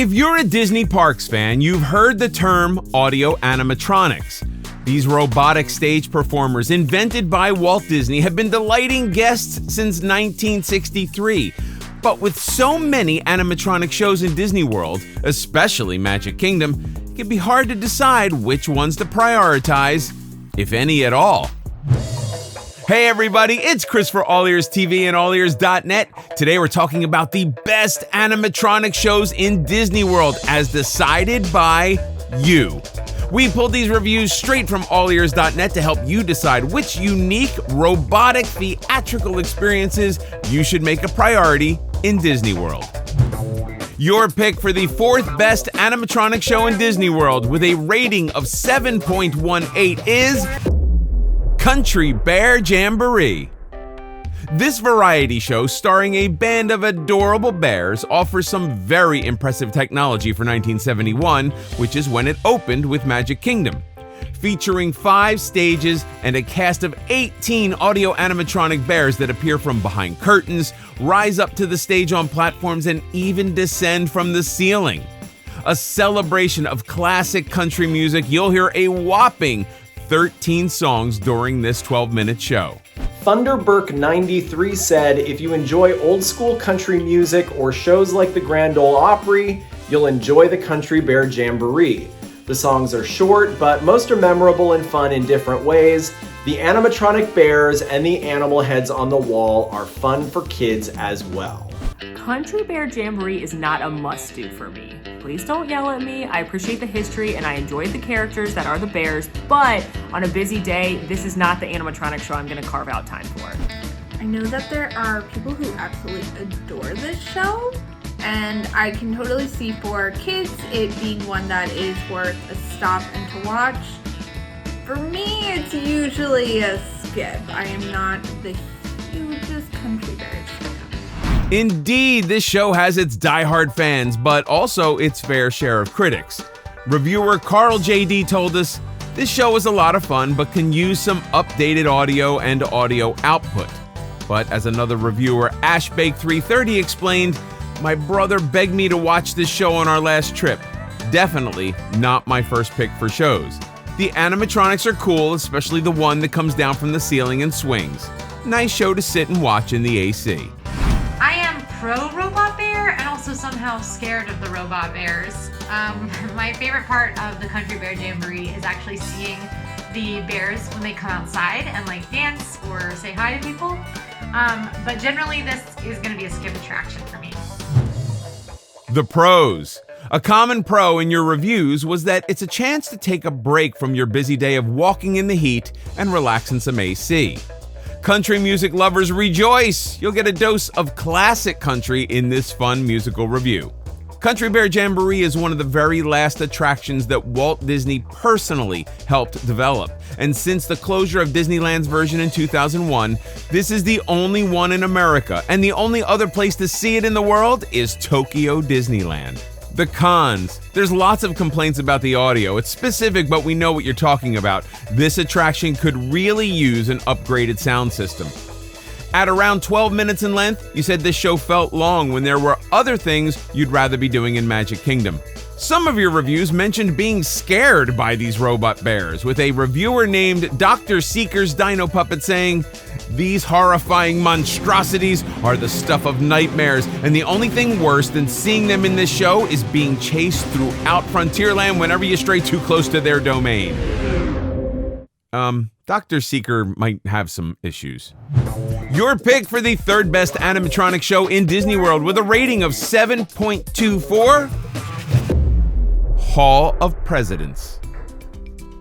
If you're a Disney Parks fan, you've heard the term Audio-Animatronics. These robotic stage performers invented by Walt Disney have been delighting guests since 1963. But with so many animatronic shows in Disney World, especially Magic Kingdom, it can be hard to decide which ones to prioritize, if any at all. Hey everybody, it's Chris for AllEars TV and AllEars.net. Today we're talking about the best animatronic shows in Disney World as decided by you. We pulled these reviews straight from AllEars.net to help you decide which unique, robotic, theatrical experiences you should make a priority in Disney World. Your pick for the fourth best animatronic show in Disney World with a rating of 7.18 is Country Bear Jamboree. This variety show, starring a band of adorable bears, offers some very impressive technology for 1971, which is when it opened with Magic Kingdom. Featuring 5 stages and a cast of 18 audio-animatronic bears that appear from behind curtains, rise up to the stage on platforms, and even descend from the ceiling. A celebration of classic country music, you'll hear a whopping 13 songs during this 12-minute show. Thunderburk93 said, if you enjoy old school country music or shows like the Grand Ole Opry, you'll enjoy the Country Bear Jamboree. The songs are short, but most are memorable and fun in different ways. The animatronic bears and the animal heads on the wall are fun for kids as well. Country Bear Jamboree is not a must-do for me. Please don't yell at me. I appreciate the history and I enjoyed the characters that are the bears, but on a busy day, this is not the animatronic show I'm going to carve out time for. I know that there are people who absolutely adore this show, and I can totally see for kids it being one that is worth a stop and to watch. For me, it's usually a skip. I am not the hugest Country Bears fan. Indeed, this show has its diehard fans, but also its fair share of critics. Reviewer Carl JD told us, this show is a lot of fun, but can use some updated audio and audio output. But as another reviewer, Ashbake330 explained, my brother begged me to watch this show on our last trip. Definitely not my first pick for shows. The animatronics are cool, especially the one that comes down from the ceiling and swings. Nice show to sit and watch in the AC. I am pro-robot bear and also somehow scared of the robot bears. My favorite part of the Country Bear Jamboree is actually seeing the bears when they come outside and like dance or say hi to people. But generally this is going to be a skip attraction for me. The pros. A common pro in your reviews was that it's a chance to take a break from your busy day of walking in the heat and relax in some AC. Country music lovers rejoice! You'll get a dose of classic country in this fun musical review. Country Bear Jamboree is one of the very last attractions that Walt Disney personally helped develop. And since the closure of Disneyland's version in 2001, this is the only one in America, and the only other place to see it in the world is Tokyo Disneyland. The cons. There's lots of complaints about the audio. It's specific, but we know what you're talking about. This attraction could really use an upgraded sound system. At around 12 minutes in length, you said this show felt long when there were other things you'd rather be doing in Magic Kingdom. Some of your reviews mentioned being scared by these robot bears, with a reviewer named Dr. Seeker's Dino Puppet saying, these horrifying monstrosities are the stuff of nightmares, and the only thing worse than seeing them in this show is being chased throughout Frontierland whenever you stray too close to their domain. Dr. Seeker might have some issues. Your pick for the third best animatronic show in Disney World with a rating of 7.24, Hall of Presidents.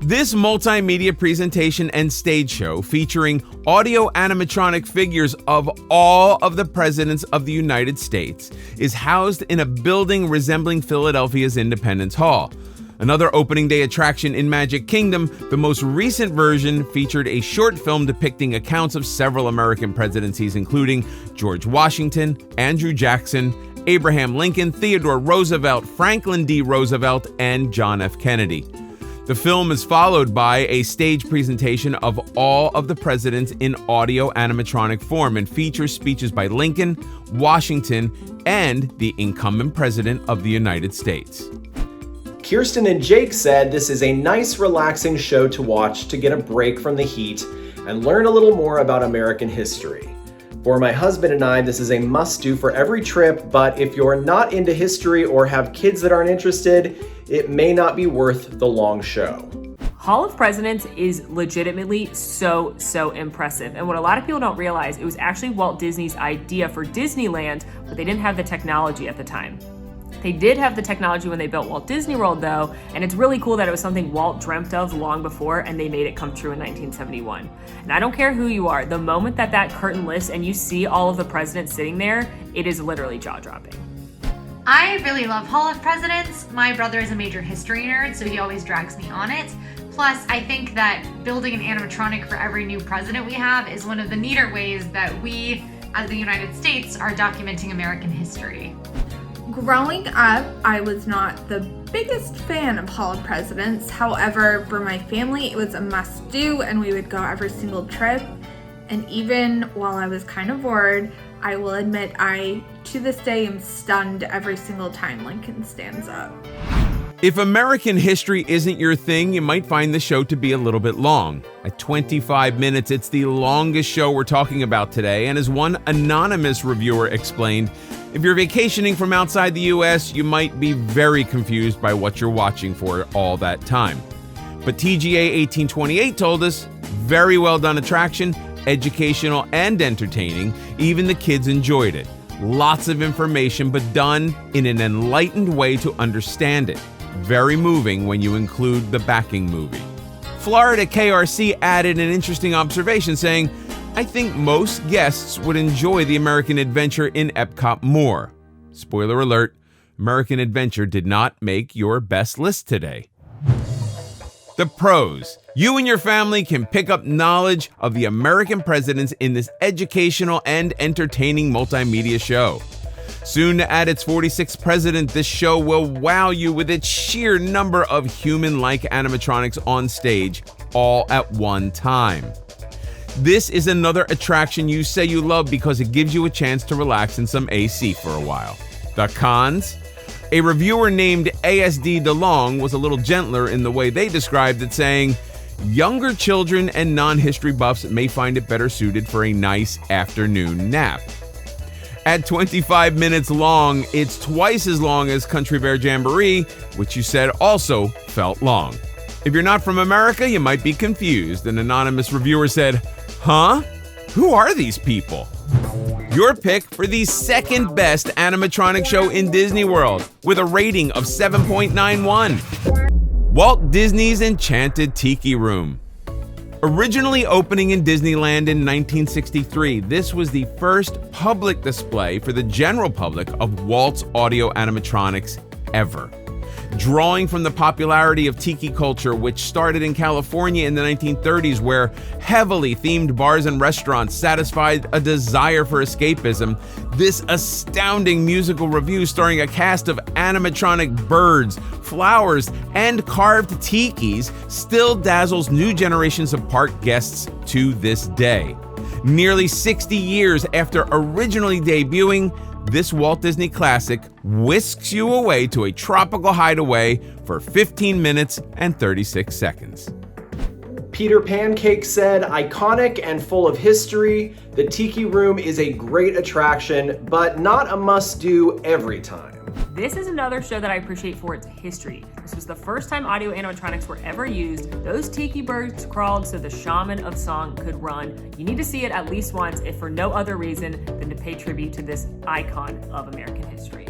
This multimedia presentation and stage show featuring audio-animatronic figures of all of the presidents of the United States is housed in a building resembling Philadelphia's Independence Hall. Another opening day attraction in Magic Kingdom, the most recent version featured a short film depicting accounts of several American presidencies, including George Washington, Andrew Jackson, Abraham Lincoln, Theodore Roosevelt, Franklin D. Roosevelt, and John F. Kennedy. The film is followed by a stage presentation of all of the presidents in audio-animatronic form and features speeches by Lincoln, Washington, and the incumbent president of the United States. Kirsten and Jake said this is a nice, relaxing show to watch to get a break from the heat and learn a little more about American history. For my husband and I, this is a must-do for every trip, but if you're not into history or have kids that aren't interested, it may not be worth the long show. Hall of Presidents is legitimately so impressive. And what a lot of people don't realize, it was actually Walt Disney's idea for Disneyland, but they didn't have the technology at the time. They did have the technology when they built Walt Disney World though, and it's really cool that it was something Walt dreamt of long before and they made it come true in 1971. And I don't care who you are, the moment that curtain lifts and you see all of the presidents sitting there, it is literally jaw-dropping. I really love Hall of Presidents. My brother is a major history nerd, so he always drags me on it. Plus, I think that building an animatronic for every new president we have is one of the neater ways that we, as the United States, are documenting American history. Growing up, I was not the biggest fan of Hall of Presidents. However, for my family, it was a must-do and we would go every single trip. And even while I was kind of bored, I will admit I, to this day, am stunned every single time Lincoln stands up. If American history isn't your thing, you might find the show to be a little bit long. At 25 minutes, it's the longest show we're talking about today, and as one anonymous reviewer explained, if you're vacationing from outside the US, you might be very confused by what you're watching for all that time. But TGA 1828 told us, very well done attraction, educational and entertaining, even the kids enjoyed it. Lots of information, but done in an enlightened way to understand it. Very moving when you include the backing movie. Florida KRC added an interesting observation saying, I think most guests would enjoy the American Adventure in Epcot more. Spoiler alert, American Adventure did not make your best list today. The pros. You and your family can pick up knowledge of the American presidents in this educational and entertaining multimedia show. Soon to add its 46th president, this show will wow you with its sheer number of human-like animatronics on stage, all at one time. This is another attraction you say you love because it gives you a chance to relax in some AC for a while. The cons? A reviewer named ASD DeLong was a little gentler in the way they described it, saying, younger children and non-history buffs may find it better suited for a nice afternoon nap. At 25 minutes long, it's twice as long as Country Bear Jamboree, which you said also felt long. If you're not from America, you might be confused. An anonymous reviewer said, huh? Who are these people? Your pick for the second best animatronic show in Disney World with a rating of 7.91. Walt Disney's Enchanted Tiki Room. Originally opening in Disneyland in 1963, this was the first public display for the general public of Walt's audio-animatronics ever. Drawing from the popularity of Tiki culture, which started in California in the 1930s, where heavily themed bars and restaurants satisfied a desire for escapism, this astounding musical revue starring a cast of animatronic birds, flowers, and carved tikis still dazzles new generations of park guests to this day. Nearly 60 years after originally debuting, this Walt Disney classic whisks you away to a tropical hideaway for 15 minutes and 36 seconds. Peter Pancake said, iconic and full of history, the Tiki Room is a great attraction, but not a must-do every time. This is another show that I appreciate for its history. This was the first time audio animatronics were ever used. Those tiki birds crawled so the shaman of song could run. You need to see it at least once, if for no other reason than to pay tribute to this icon of American history.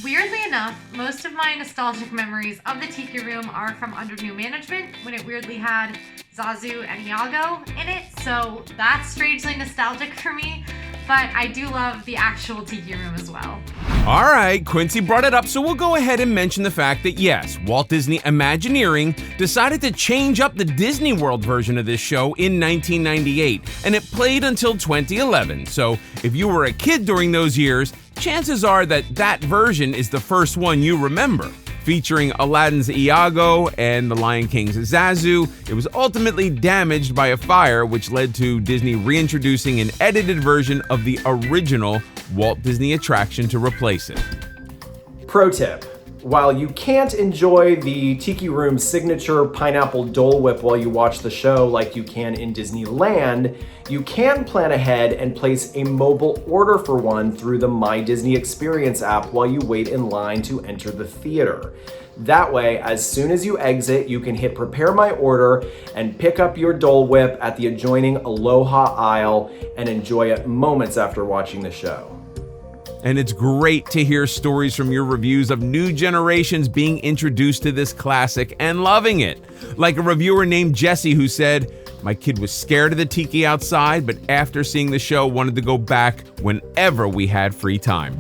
Weirdly enough, most of my nostalgic memories of the Tiki Room are from under new management, when it weirdly had Zazu and Iago in it, so that's strangely nostalgic for me, but I do love the actual Tiki Room as well. All right, Quincy brought it up, so we'll go ahead and mention the fact that yes, Walt Disney Imagineering decided to change up the Disney World version of this show in 1998, and it played until 2011. So if you were a kid during those years, chances are that that version is the first one you remember. Featuring Aladdin's Iago and The Lion King's Zazu, it was ultimately damaged by a fire, which led to Disney reintroducing an edited version of the original Walt Disney attraction to replace it. Pro tip: while you can't enjoy the Tiki Room's signature pineapple Dole Whip while you watch the show like you can in Disneyland, you can plan ahead and place a mobile order for one through the My Disney Experience app while you wait in line to enter the theater. That way, as soon as you exit, you can hit Prepare My Order and pick up your Dole Whip at the adjoining Aloha aisle and enjoy it moments after watching the show. And it's great to hear stories from your reviews of new generations being introduced to this classic and loving it. Like a reviewer named Jesse who said, "My kid was scared of the Tiki outside, but after seeing the show wanted to go back whenever we had free time."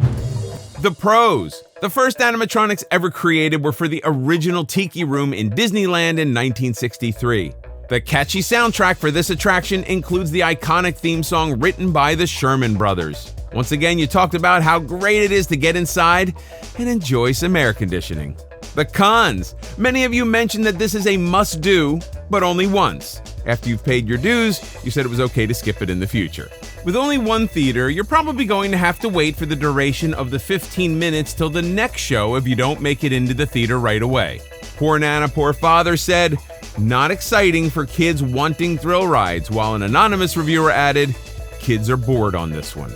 The pros. The first animatronics ever created were for the original Tiki Room in Disneyland in 1963. The catchy soundtrack for this attraction includes the iconic theme song written by the Sherman Brothers. Once again, you talked about how great it is to get inside and enjoy some air conditioning. The cons. Many of you mentioned that this is a must-do, but only once. After you've paid your dues, you said it was okay to skip it in the future. With only one theater, you're probably going to have to wait for the duration of the 15 minutes till the next show if you don't make it into the theater right away. Poor Nana, Poor Father said, "Not exciting for kids wanting thrill rides," while an anonymous reviewer added, "Kids are bored on this one."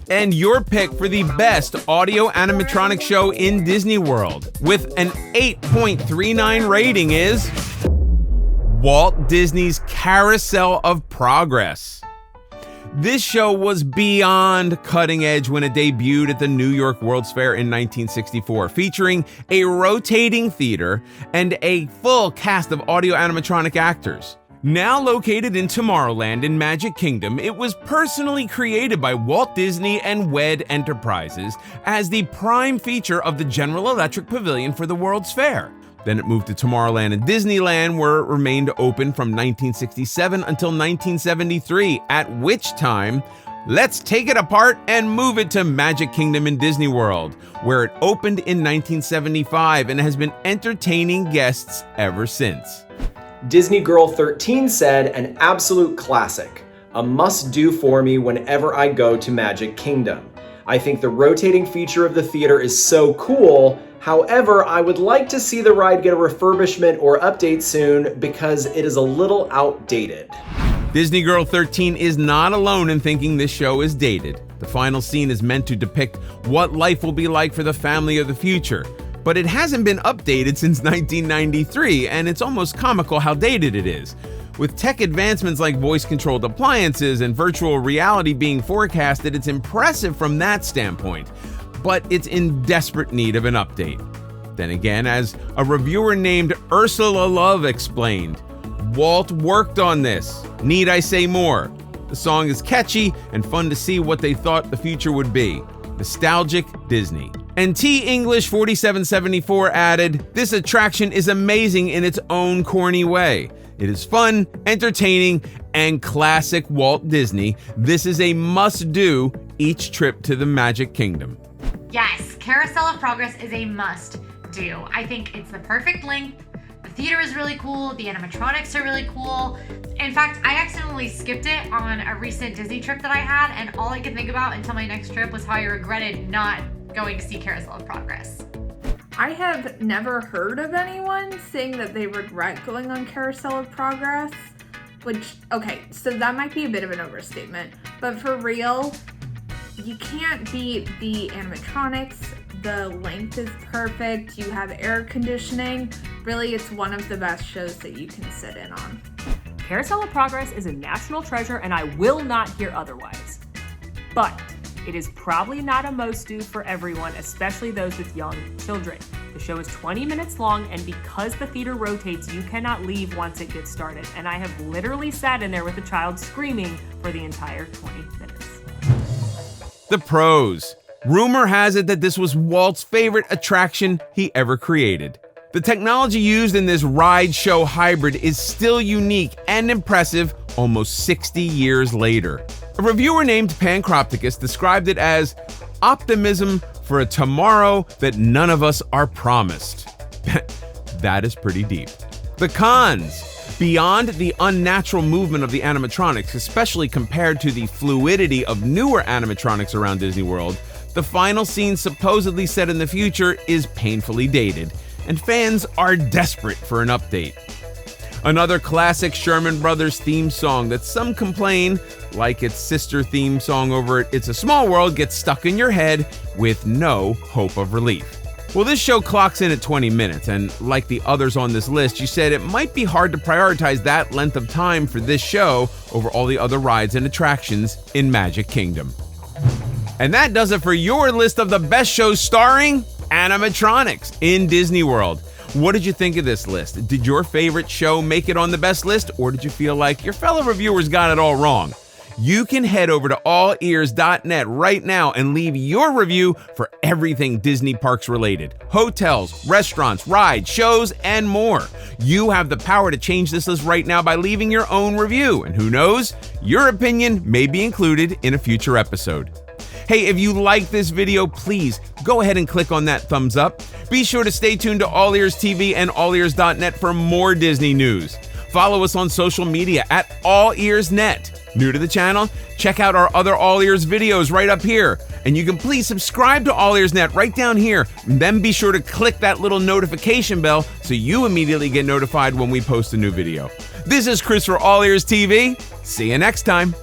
And your pick for the best audio-animatronic show in Disney World, with an 8.39 rating, is Walt Disney's Carousel of Progress. This show was beyond cutting edge when it debuted at the New York World's Fair in 1964, featuring a rotating theater and a full cast of audio-animatronic actors. Now located in Tomorrowland in Magic Kingdom, it was personally created by Walt Disney and WED Enterprises as the prime feature of the General Electric Pavilion for the World's Fair. Then it moved to Tomorrowland and Disneyland, where it remained open from 1967 until 1973, at which time, let's take it apart and move it to Magic Kingdom in Disney World, where it opened in 1975 and has been entertaining guests ever since. Disney Girl 13 said, "An absolute classic. A must-do for me whenever I go to Magic Kingdom. I think the rotating feature of the theater is so cool. However, I would like to see the ride get a refurbishment or update soon because it is a little outdated." Disney Girl 13 is not alone in thinking this show is dated. The final scene is meant to depict what life will be like for the family of the future. But it hasn't been updated since 1993, and it's almost comical how dated it is. With tech advancements like voice-controlled appliances and virtual reality being forecasted, it's impressive from that standpoint, but it's in desperate need of an update. Then again, as a reviewer named Ursula Love explained, Walt worked on this. Need I say more? The song is catchy and fun to see what they thought the future would be. Nostalgic Disney. And T English 4774 added, "This attraction is amazing in its own corny way. It is fun, entertaining, and classic Walt Disney. This is a must-do each trip to the Magic Kingdom." Yes, Carousel of Progress is a must-do. I think it's the perfect length. The theater is really cool. The animatronics are really cool. In fact, I accidentally skipped it on a recent Disney trip that I had, and all I could think about until my next trip was how I regretted not going to see Carousel of Progress. I have never heard of anyone saying that they regret going on Carousel of Progress, which, okay, so that might be a bit of an overstatement, but for real, you can't beat the animatronics. The length is perfect. You have air conditioning. Really, it's one of the best shows that you can sit in on. Carousel of Progress is a national treasure, and I will not hear otherwise. But it is probably not a must-do for everyone, especially those with young children. The show is 20 minutes long, and because the theater rotates, you cannot leave once it gets started. And I have literally sat in there with a child screaming for the entire 20 minutes. The pros. Rumor has it that this was Walt's favorite attraction he ever created. The technology used in this ride show hybrid is still unique and impressive almost 60 years later. A reviewer named Pancropticus described it as optimism for a tomorrow that none of us are promised. That is pretty deep. The cons. Beyond the unnatural movement of the animatronics, especially compared to the fluidity of newer animatronics around Disney World, the final scene supposedly set in the future is painfully dated, and fans are desperate for an update. Another classic Sherman Brothers theme song that some complain, like its sister theme song over at It's a Small World, gets stuck in your head with no hope of relief. Well, this show clocks in at 20 minutes, and like the others on this list, you said it might be hard to prioritize that length of time for this show over all the other rides and attractions in Magic Kingdom. And that does it for your list of the best shows starring animatronics in Disney World. What did you think of this list? Did your favorite show make it on the best list, or did you feel like your fellow reviewers got it all wrong? You can head over to AllEars.net right now and leave your review for everything Disney parks related. Hotels, restaurants, rides, shows, and more. You have the power to change this list right now by leaving your own review. And who knows, your opinion may be included in a future episode. Hey, if you like this video, please go ahead and click on that thumbs up. Be sure to stay tuned to All Ears TV and AllEars.net for more Disney news. Follow us on social media at AllEars.net. New to the channel? Check out our other All Ears videos right up here. And you can please subscribe to AllEars.net right down here. And then be sure to click that little notification bell so you immediately get notified when we post a new video. This is Chris for All Ears TV. See you next time.